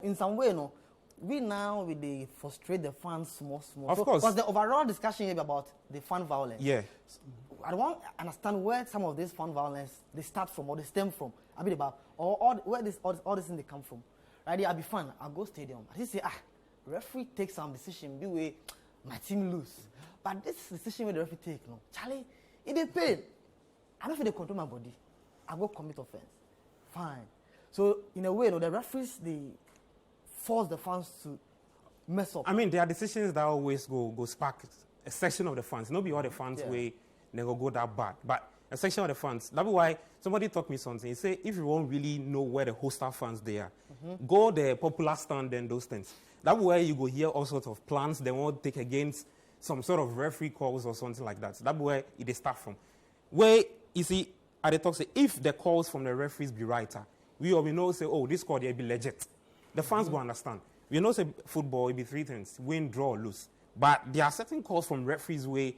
in some way, no, we now with the frustrate the fans small. Of course. Because the overall discussion here about the fan violence. Yeah. I don't understand where some of this fan violence they start from or they stem from. I mean about or where all this thing they come from. Right? I'll be fun. I'll go stadium. I just say, referee take some decision, be way my team lose. But this decision where the referee take, no, Charlie, it is pain. I don't feel they control my body. I go commit offense. Fine. So in a way, no, the referees they force the fans to mess up. I mean, there are decisions that always go spark a section of the fans. Not be all the fans way they go that bad, but a section of the fans. That's why somebody taught me something. He said, if you won't really know where the hostile fans they are, go the popular stand and those things. That's where you go hear all sorts of plans they won't take against some sort of referee calls or something like that. So that's where it start from. Where you see, at the talk say, if the calls from the referees be right, we know say, oh, this call they be legit. The fans will understand. We know say football it be three things: win, draw, lose. But there are certain calls from referees where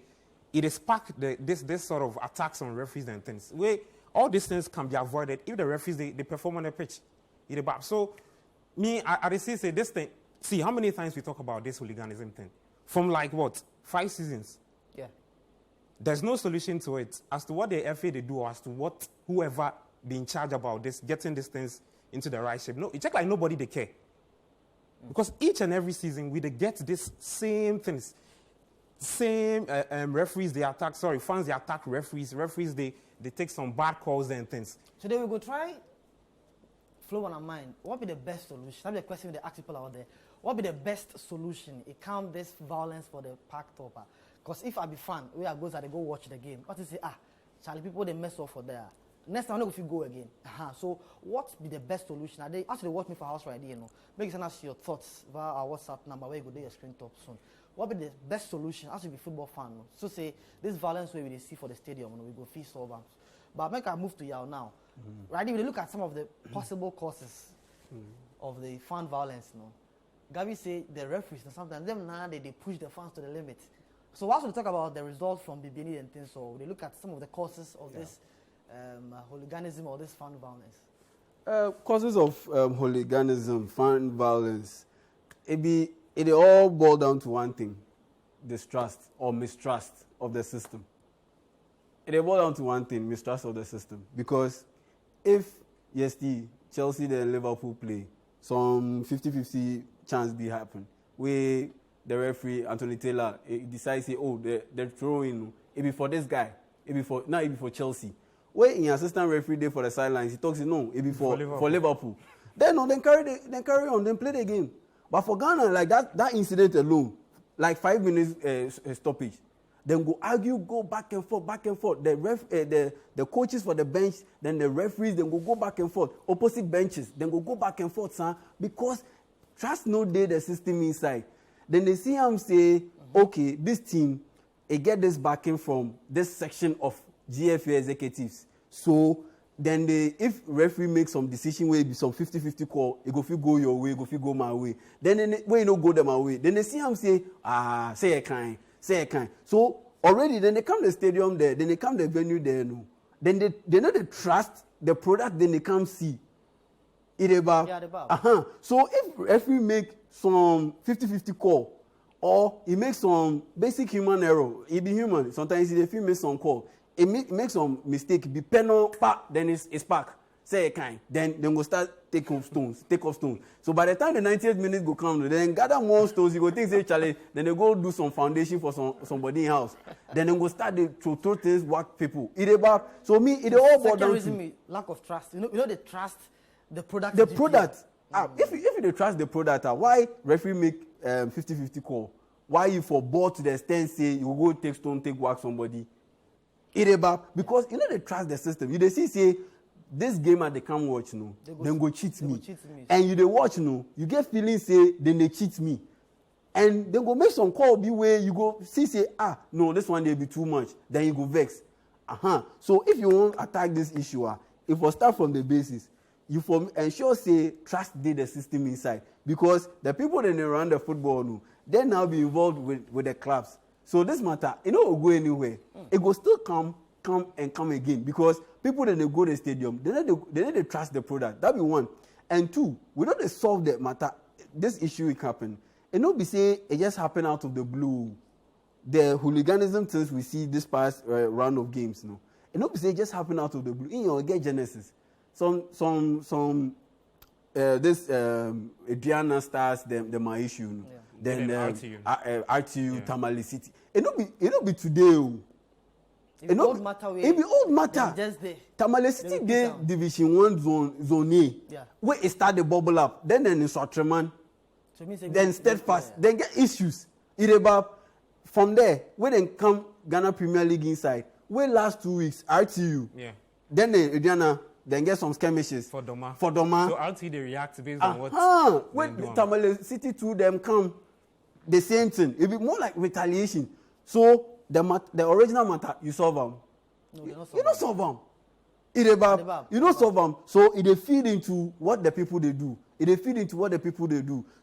it is spark this sort of attacks on referees and things. Where all these things can be avoided if the referees they perform on the pitch. So me, I say this thing. See how many times we talk about this hooliganism thing. From like what? 5 seasons. Yeah. There's no solution to it as to what the FA they do or as to what whoever be in charge about this, getting these things into the right shape. No, it's just like nobody they care. Because each and every season we they get this same things. Same referees they attack, fans they attack referees. Referees they take some bad calls and things. Today we go try flow on our mind. What be the best solution? That's the question they ask people out there. What be the best solution? It calm this violence for the park topper. Because if I be fan, where I go I go watch the game. What to say? Charlie, people they mess up for there. Next time I know if you go again. So what be the best solution? Are they actually watch me for house right here? Make sure us your thoughts via our WhatsApp number where you go there your screen top soon. What be the best solution? As you be football fan, no? So say this violence way we see for the stadium, we go feel solve. But make I move to y'all now. Right here, we look at some of the possible causes of the fan violence. Gabi say the referees, sometimes them now they push the fans to the limit. So whilst we talk about the results from BBN and things, so they look at some of the causes of this hooliganism or this fan violence. Causes of hooliganism, fan violence, it all boils down to one thing: distrust or mistrust of the system. It boils down to one thing: mistrust of the system. Because if Chelsea and Liverpool play, some 50-50 chance be happen. Where the referee Anthony Taylor decides say, oh, they're throwing it be for this guy, it be for Chelsea. Where in assistant referee day for the sidelines, he talks no, it be for Liverpool. Then carry on, then play the game. But for Ghana, like that incident alone, like 5 minutes stoppage, then go argue, go back and forth. The coaches for the bench, then the referees, then go back and forth. Opposite benches, then go back and forth, son, because trust no day the system inside. Then they see him say, okay, this team, it get this backing from this section of GFA executives. So then if referee makes some decision where it be some 50-50 call, it go your way, go my way. Then when you no go them away, then they see him say, say a kind. So already then they come to the stadium there, then they come to the venue there, no. Then they know they trust the product, then they come see. It about. Yeah, about. So if referee make some 50-50 call, or he makes some basic human error, he be human. Sometimes he make some call. It make some mistake, be penal, then it's back. Say a kind. Then go start take off stones. So by the time the 90th minute go come, then gather more stones, you go think say Charlie, then they go do some foundation for somebody in house. Then they go start to throw things, work people. It about so me, it all boils down to lack of trust. You know they trust the product. The product. If you trust the product, why referee make 50-50 call? Why you for ball to the extent say you go take stone, take work somebody? It about because you know they trust the system. You they see say this game they come watch then go cheat me. And you they watch you get feeling say then they cheat me. And they go make some call be where you go see say no this one they be too much. Then you go vex. So if you want to attack this issue, if we start from the basis, you for ensure say trust the system inside because the people that they run the football they now be involved with the clubs. So this matter, it will go anywhere. It will still come again because people that they go to the stadium, they need to trust the product. That be one. And two, we don't solve the matter. This issue it happen. And not be say it just happened out of the blue. The hooliganism things we see this past round of games, no. And not be say it just happened out of the blue. In your get genesis, this Adriana stars them my issue. No? Yeah. Then RTU, yeah. Tamale City. It not be today. It old matter. It be old matter. Just there. Tamale City dey Division 1 zone A. Yeah. Where it start the bubble up. Then in Sotreman. So then Steadfast. Then get issues. From there, where then come Ghana Premier League inside. Where last 2 weeks, RTU. Yeah. Then Adriana, then get some skirmishes. For Doma. So RTU they react based on what. When Tamale City 2 them come, the same thing. It be more like retaliation. So the original matter, you solve them. No, you don't solve them. You don't solve them. So it feed into what the people they do.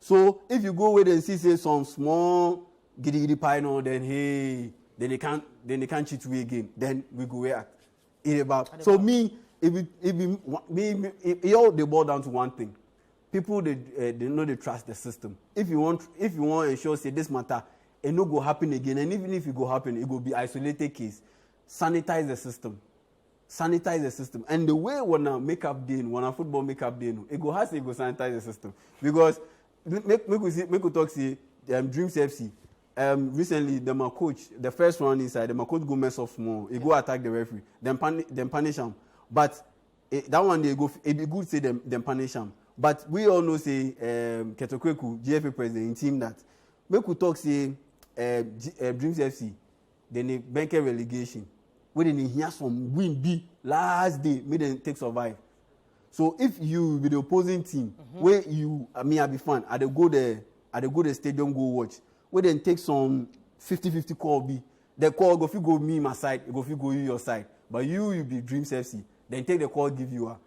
So if you go with and see say some small giddy pie no, then hey, then they can't cheat we again. Then we go react. So me, it all they boil down to one thing. People they know they trust the system. If you want to ensure say this matter, it no go happen again. And even if it go happen, it will be isolated case. Sanitize the system. And the way when a makeup day, when a football makeup day, it go has to go sanitize the system. Because make we talk see Dreams FC. Recently, my coach, the first one inside, my coach go mess up small. He go attack the referee. Then punish him. But that one they go. It be good say them punish him. But we all know say Ketokweku GFA president in team that make we talk say Dreams FC. Then they bank a relegation. When they hear some win B last day, make them take survive. So if you be the opposing team, where I be fan, I go the stadium go watch. Where then take some 50-50 call B. The call go me my side, go you your side. But you be Dreams FC. Then take the call, give you a.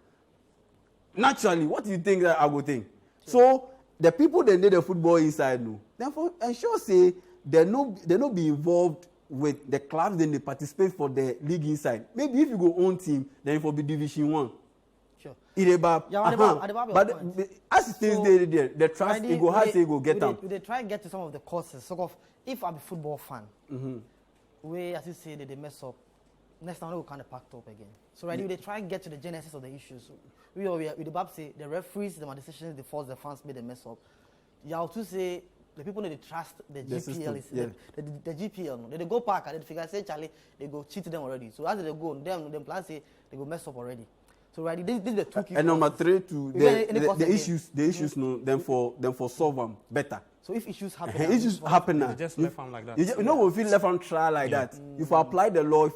Naturally, what do you think that I go think? Sure. So the people that need the football inside no. Therefore, ensure say they no be involved with the clubs, then they participate for the league inside. Maybe if you go own team, then it will be Division 1. Sure. But as it is there, the trust, it go hard to go get them. They try to get to some of the causes. So if I'm a football fan, where, as you say, they mess up, next time they will kind of packed up again. So they try to get to the genesis of the issues. We the say the referees, the decisions, they force the fans made them mess up. You have to say the people need to trust the GPL. The GPL. They go park and they figure say Charlie, they go cheat them already. So as they go, them plan say they go mess up already. So this is the two key. And number 3 to the issues no them for solve them better. So if issues happen, now. Just left hand like that. You know, we feel left hand try like that. If I apply the law,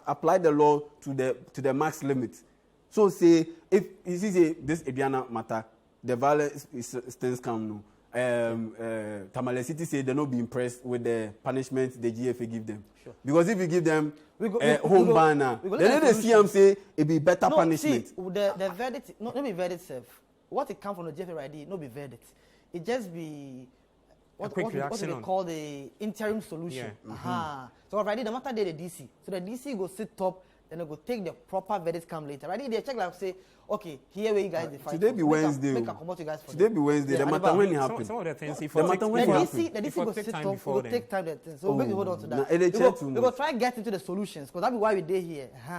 apply the law to the max limit. So say if you see this Ediana matter, the violence things come no. Tamale City say they not be impressed with the punishment the GFA give them. Sure. Because if you give them home banner, then they see them say it be better punishment. See, the verdict, not be verdict safe. What it come from the GFA ID, not be verdict. It just be what they call the interim solution. Yeah. So already the matter the DC. So the DC go sit top, then they go take the proper verdict come later. Already they check like say, okay, here where you guys fight. Today be Wednesday. Today be Wednesday. The matter when it happens. Some of the things. The DC go sit top. It will take time. So we hold on to that. We go try to get into the solutions because that's why we're here.